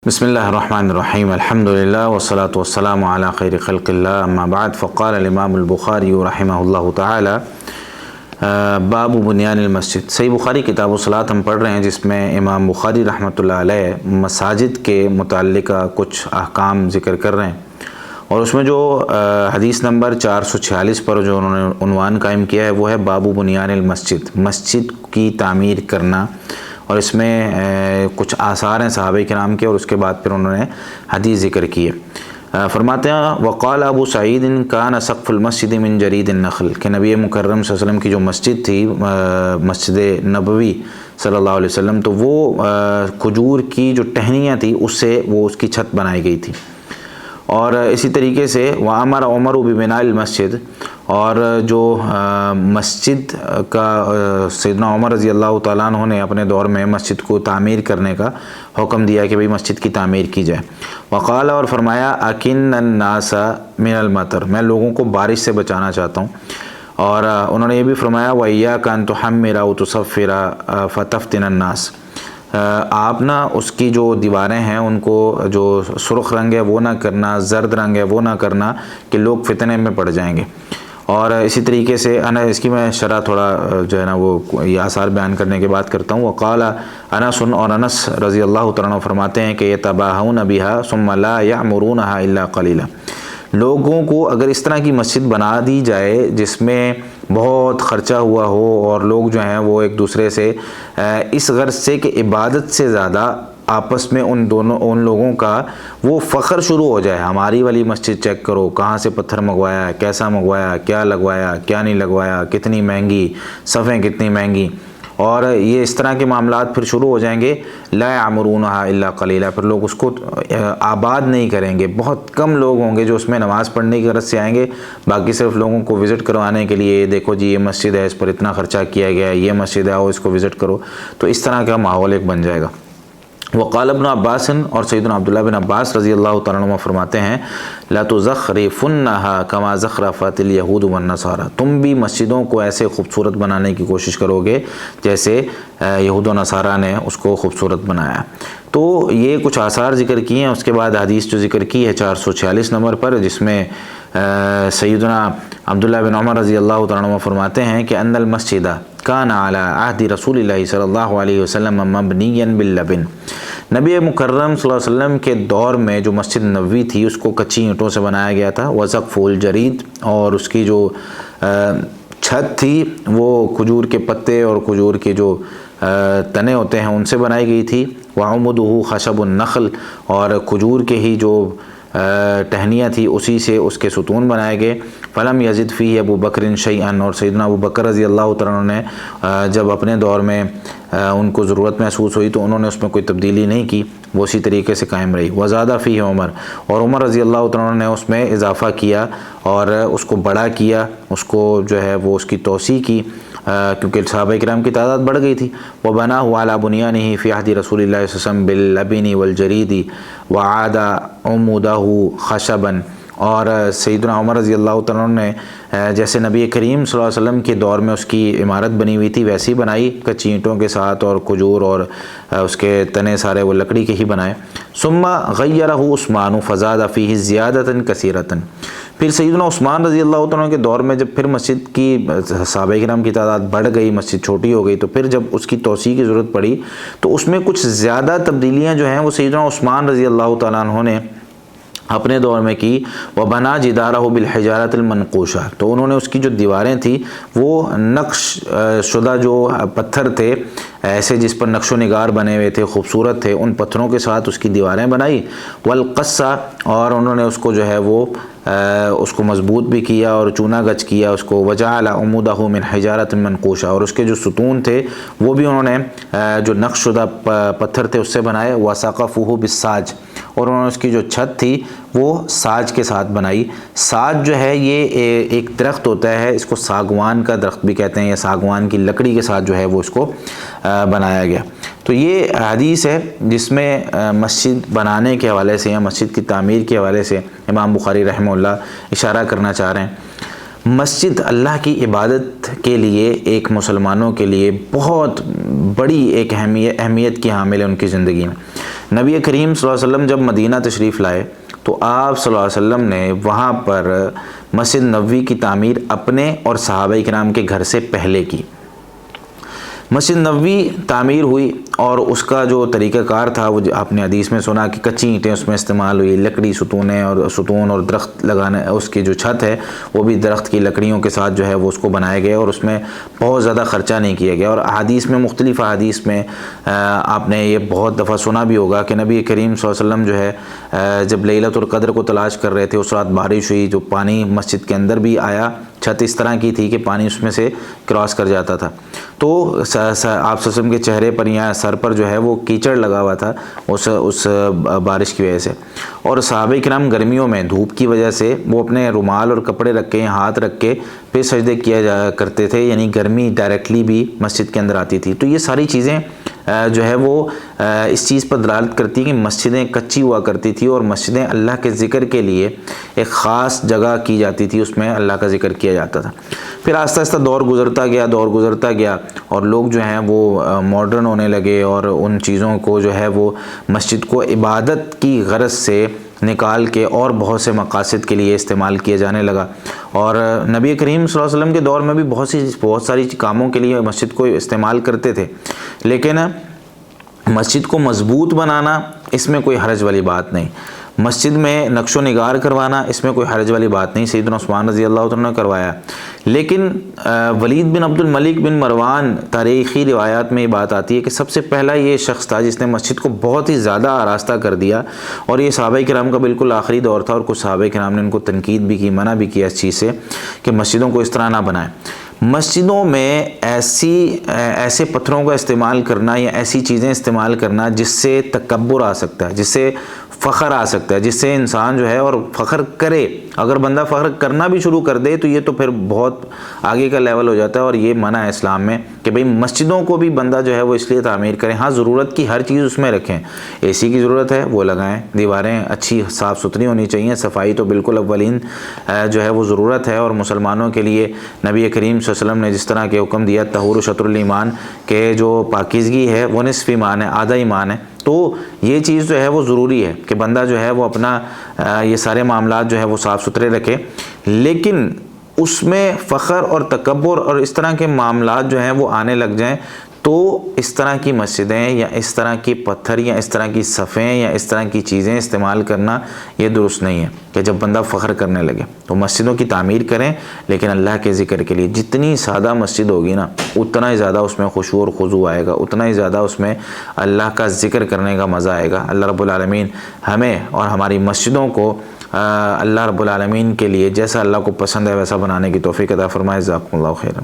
بسم اللہ الرحمن الرحیم الحمدللہ والصلاة والسلام علی خیر خلق اللہ اما بعد فقال الامام البخاری رحمہ اللہ تعالی باب بنیان المسجد۔ صحیح بخاری کتاب الصلاۃ ہم پڑھ رہے ہیں، جس میں امام بخاری رحمۃ اللہ علیہ مساجد کے متعلقہ کچھ احکام ذکر کر رہے ہیں، اور اس میں جو حدیث نمبر 446 پر جو انہوں نے عنوان قائم کیا ہے وہ ہے باب بنیان المسجد، مسجد کی تعمیر کرنا، اور اس میں کچھ آثار ہیں صحابہ کرام کے، اور اس کے بعد پھر انہوں نے حدیث ذکر کی ہے۔ فرماتے ہیں وقال ابو سعید کان سقف المسجد من جرید النخل، کہ نبی مکرم صلی اللہ علیہ وسلم کی جو مسجد تھی، مسجد نبوی صلی اللہ علیہ وسلم، تو وہ کھجور کی جو ٹہنیاں تھی اس سے وہ اس کی چھت بنائی گئی تھی۔ اور اسی طریقے سے وَأَمَرَ عُمَرُ بِبِنَاءِ الْمَسْجِدِ، اور جو مسجد کا سیدنا عمر رضی اللہ تعالیٰ عنہ نے اپنے دور میں مسجد کو تعمیر کرنے کا حکم دیا کہ بھئی مسجد کی تعمیر کی جائے۔ وقال، اور فرمایا اَكِنَّ النَّاسَ مِنَ الْمَطَرِ، میں لوگوں کو بارش سے بچانا چاہتا ہوں۔ اور انہوں نے یہ بھی فرمایا وَإِيَّاكَ أَن تُحَمِّرَ أَوْ تُصَفِّرَ فَتَفْتِنَ النَّاسَ، آپ نا اس کی جو دیواریں ہیں ان کو جو سرخ رنگ ہے وہ نہ کرنا، زرد رنگ ہے وہ نہ کرنا، کہ لوگ فتنے میں پڑ جائیں گے۔ اور اسی طریقے سے اس کی میں شرح تھوڑا جو ہے نا وہ یہ آثار بیان کرنے کے بعد کرتا ہوں۔ وقال انس، اور انس رضی اللہ تعالیٰ عنہ فرماتے ہیں کہ يتباهون بها ثم لا يعمرونها الا قليلا، لوگوں کو اگر اس طرح کی مسجد بنا دی جائے جس میں بہت خرچہ ہوا ہو، اور لوگ جو ہیں وہ ایک دوسرے سے اس غرض سے کہ عبادت سے زیادہ آپس میں ان لوگوں کا وہ فخر شروع ہو جائے، ہماری والی مسجد چیک کرو، کہاں سے پتھر منگوایا، کیسا منگوایا، کیا لگوایا، کیا نہیں لگوایا، کتنی مہنگی صفیں، کتنی مہنگی، اور یہ اس طرح کے معاملات پھر شروع ہو جائیں گے۔ لا يعمرونها الا قليلا، پھر لوگ اس کو آباد نہیں کریں گے، بہت کم لوگ ہوں گے جو اس میں نماز پڑھنے کی غرض سے آئیں گے، باقی صرف لوگوں کو وزٹ کروانے کے لیے دیکھو جی یہ مسجد ہے، اس پر اتنا خرچہ کیا گیا ہے، یہ مسجد ہے، آؤ اس کو وزٹ کرو، تو اس طرح کا ماحول ایک بن جائے گا۔ وقال ابن عباس، اور سیدنا عبداللہ بن عباس رضی اللہ تعالیٰ عنہ فرماتے ہیں لَتُزَخْرِفُنَّهَا كَمَا زَخْرَفَتِ الْيَهُودُ وَالنَّصَارَى، تم بھی مسجدوں کو ایسے خوبصورت بنانے کی کوشش کرو گے جیسے یہود و نصارہ نے اس کو خوبصورت بنایا۔ تو یہ کچھ آثار ذکر کیے ہیں، اس کے بعد حدیث جو ذکر کی ہے 446 نمبر پر، جس میں سیدنا عبداللہ بن عمر رضی اللہ تعالیٰ عنہ فرماتے ہیں کہ ان المسجد کان علی عہد رسول اللہ صلی اللہ علیہ وسلم مبنیا باللبن، نبی مکرم صلی اللہ علیہ وسلم کے دور میں جو مسجد نبوی تھی اس کو کچی اینٹوں سے بنایا گیا تھا۔ وسقف الجرید، اور اس کی جو چھت تھی وہ کھجور کے پتے اور کھجور کے جو تنے ہوتے ہیں ان سے بنائی گئی تھی۔ وعمودہ خشب النخل، اور کھجور کے ہی جو ٹہنیاں تھی اسی سے اس کے ستون بنائے گئے۔ فلم یزد فیہ ابو بکر شیئا، اور سیدنا ابو بکر رضی اللہ تعالیٰ عنہ نے جب اپنے دور میں ان کو ضرورت محسوس ہوئی تو انہوں نے اس میں کوئی تبدیلی نہیں کی، وہ اسی طریقے سے قائم رہی۔ وزادہ فیہ عمر، اور عمر رضی اللہ تعالیٰ عنہ نے اس میں اضافہ کیا اور اس کو بڑا کیا، اس کو جو ہے وہ اس کی توسیع کی، کیونکہ صحابہ کرام کی تعداد بڑھ گئی تھی۔ وَبَنَاهُ عَلَى بُنْيَانِهِ فِي عَهْدِ رَسُولِ اللَّهِ صلی اللہ علیہ وسلم بِاللَّبِنِ وَالْجَرِيدِ وَعَادَ عُمُودَهُ خَشَبًا، اور سیدنا عمر رضی اللہ تعالیٰ عنہ نے جیسے نبی کریم صلی اللہ علیہ وسلم کے دور میں اس کی عمارت بنی ہوئی تھی ویسی بنائی، کچی اینٹوں کے ساتھ، اور کھجور اور اس کے تنے سارے وہ لکڑی کے ہی بنائے۔ ثم غیرہ عثمان فزاد فیہ زیادۃ کثیرۃ، پھر سیدنا عثمان رضی اللہ تعالیٰ عنہ کے دور میں جب پھر مسجد کی صحابہ کرام کی تعداد بڑھ گئی، مسجد چھوٹی ہو گئی، تو پھر جب اس کی توسیع کی ضرورت پڑی تو اس میں کچھ زیادہ تبدیلیاں جو ہیں وہ سیدنا عثمان رضی اللہ تعالیٰ عنہ نے اپنے دور میں کی۔ وَبَنَا جِدَارَهُ بِالْحِجَارَةِ الْمَنْقُوشَةِ، تو انہوں نے اس کی جو دیواریں تھیں وہ نقش شدہ جو پتھر تھے ایسے جس پر نقش و نگار بنے ہوئے تھے، خوبصورت تھے، ان پتھروں کے ساتھ اس کی دیواریں بنائی۔ وَالْقَصَّةِ، اور انہوں نے اس کو جو ہے وہ اس کو مضبوط بھی کیا اور چونا گچ کیا اس کو۔ وَجَعَلَ عُمُودَهُ مِنْ حِجَارَةٍ مَنْقُوشَةٍ، اور اس کے جو ستون تھے وہ بھی انہوں نے جو نقش شدہ پتھر تھے اس سے بنائے۔ وَسَقَفُهُ بِالسَّاج، اور انہوں نے اس کی جو چھت تھی وہ ساج کے ساتھ بنائی۔ ساج جو ہے یہ ایک درخت ہوتا ہے، اس کو ساگوان کا درخت بھی کہتے ہیں، یا ساگوان کی لکڑی کے ساتھ جو ہے وہ اس کو بنایا گیا۔ تو یہ حدیث ہے جس میں مسجد بنانے کے حوالے سے یا مسجد کی تعمیر کے حوالے سے امام بخاری رحمہ اللہ اشارہ کرنا چاہ رہے ہیں۔ مسجد اللہ کی عبادت کے لیے ایک مسلمانوں کے لیے بہت بڑی ایک اہمیت کی حامل ہے ان کی زندگی میں۔ نبی کریم صلی اللہ علیہ وسلم جب مدینہ تشریف لائے تو آپ صلی اللہ علیہ وسلم نے وہاں پر مسجد نبوی کی تعمیر اپنے اور صحابہ کرام کے گھر سے پہلے کی۔ مسجد نبوی تعمیر ہوئی اور اس کا جو طریقہ کار تھا وہ آپ نے حدیث میں سنا کہ کچی اینٹیں اس میں استعمال ہوئی، لکڑی ستون اور درخت لگانے، اس کی جو چھت ہے وہ بھی درخت کی لکڑیوں کے ساتھ جو ہے وہ اس کو بنائے گئے اور اس میں بہت زیادہ خرچہ نہیں کیا گیا۔ اور احادیث میں مختلف احادیث میں آپ نے یہ بہت دفعہ سنا بھی ہوگا کہ نبی کریم صلی اللہ علیہ وسلم جو ہے جب لیلۃ القدر کو تلاش کر رہے تھے اس رات بارش ہوئی، جو پانی مسجد کے اندر بھی آیا، چھت اس طرح کی تھی کہ پانی اس میں سے کراس کر جاتا تھا، تو آپ صلی اللہ علیہ وسلم کے چہرے پر یا سر پر جو ہے وہ کیچڑ لگا ہوا تھا اس بارش کی وجہ سے۔ اور صحابہ کرام گرمیوں میں دھوپ کی وجہ سے وہ اپنے رومال اور کپڑے رکھ کے، ہاتھ رکھ کے پھر سجدے کیا کرتے تھے، یعنی گرمی ڈائریکٹلی بھی مسجد کے اندر آتی تھی۔ تو یہ ساری چیزیں جو ہے وہ اس چیز پر دلالت کرتی کہ مسجدیں کچی ہوا کرتی تھی اور مسجدیں اللہ کے ذکر کے لیے ایک خاص جگہ کی جاتی تھی، اس میں اللہ کا ذکر کیا جاتا تھا۔ پھر آہستہ آہستہ دور گزرتا گیا اور لوگ جو ہیں وہ ماڈرن ہونے لگے اور ان چیزوں کو جو ہے وہ مسجد کو عبادت کی غرض سے نکال کے اور بہت سے مقاصد کے لیے استعمال کیا جانے لگا۔ اور نبی کریم صلی اللہ علیہ وسلم کے دور میں بھی بہت ساری کاموں کے لیے مسجد کو استعمال کرتے تھے، لیکن مسجد کو مضبوط بنانا اس میں کوئی حرج والی بات نہیں، مسجد میں نقش و نگار کروانا اس میں کوئی حرج والی بات نہیں، سیدنا عثمان رضی اللہ عنہ نے کروایا۔ لیکن ولید بن عبد الملک بن مروان تاریخی روایات میں یہ بات آتی ہے کہ سب سے پہلا یہ شخص تھا جس نے مسجد کو بہت ہی زیادہ آراستہ کر دیا، اور یہ صحابہ کرام کا بالکل آخری دور تھا، اور کچھ صحابہ کرام نے ان کو تنقید بھی کی، منع بھی کیا اس چیز سے کہ مسجدوں کو اس طرح نہ بنائیں۔ مسجدوں میں ایسے پتھروں کا استعمال کرنا یا ایسی چیزیں استعمال کرنا جس سے تکبر آ سکتا ہے، جس سے فخر آ سکتا ہے، جس سے انسان جو ہے اور فخر کرے، اگر بندہ فخر کرنا بھی شروع کر دے تو یہ تو پھر بہت آگے کا لیول ہو جاتا ہے، اور یہ منع ہے اسلام میں کہ بھئی مسجدوں کو بھی بندہ جو ہے وہ اس لیے تعمیر کرے، ہاں ضرورت کی ہر چیز اس میں رکھیں، اے سی کی ضرورت ہے وہ لگائیں، دیواریں اچھی صاف ستھری ہونی چاہیے، صفائی تو بالکل اولین جو ہے وہ ضرورت ہے، اور مسلمانوں کے لیے نبی کریم صلی اللہ علیہ وسلم نے جس طرح کے حکم دیا طہور شطر الایمان کہ جو پاکیزگی ہے وہ نصف ایمان ہے، آدھا ایمان ہے، تو یہ چیز جو ہے وہ ضروری ہے کہ بندہ جو ہے وہ اپنا یہ سارے معاملات جو ہے وہ صاف ستھرے رکھے، لیکن اس میں فخر اور تکبر اور اس طرح کے معاملات جو ہیں وہ آنے لگ جائیں تو اس طرح کی مسجدیں یا اس طرح کی پتھر یا اس طرح کی صفیں یا اس طرح کی چیزیں استعمال کرنا یہ درست نہیں ہے کہ جب بندہ فخر کرنے لگے۔ تو مسجدوں کی تعمیر کریں لیکن اللہ کے ذکر کے لیے، جتنی سادہ مسجد ہوگی نا اتنا ہی زیادہ اس میں خشوع اور خضوع آئے گا، اتنا ہی زیادہ اس میں اللہ کا ذکر کرنے کا مزہ آئے گا۔ اللہ رب العالمین ہمیں اور ہماری مسجدوں کو اللہ رب العالمین کے لیے جیسا اللہ کو پسند ہے ویسا بنانے کی توفیق عطا فرمائے۔ جزاکم اللہ خیرا۔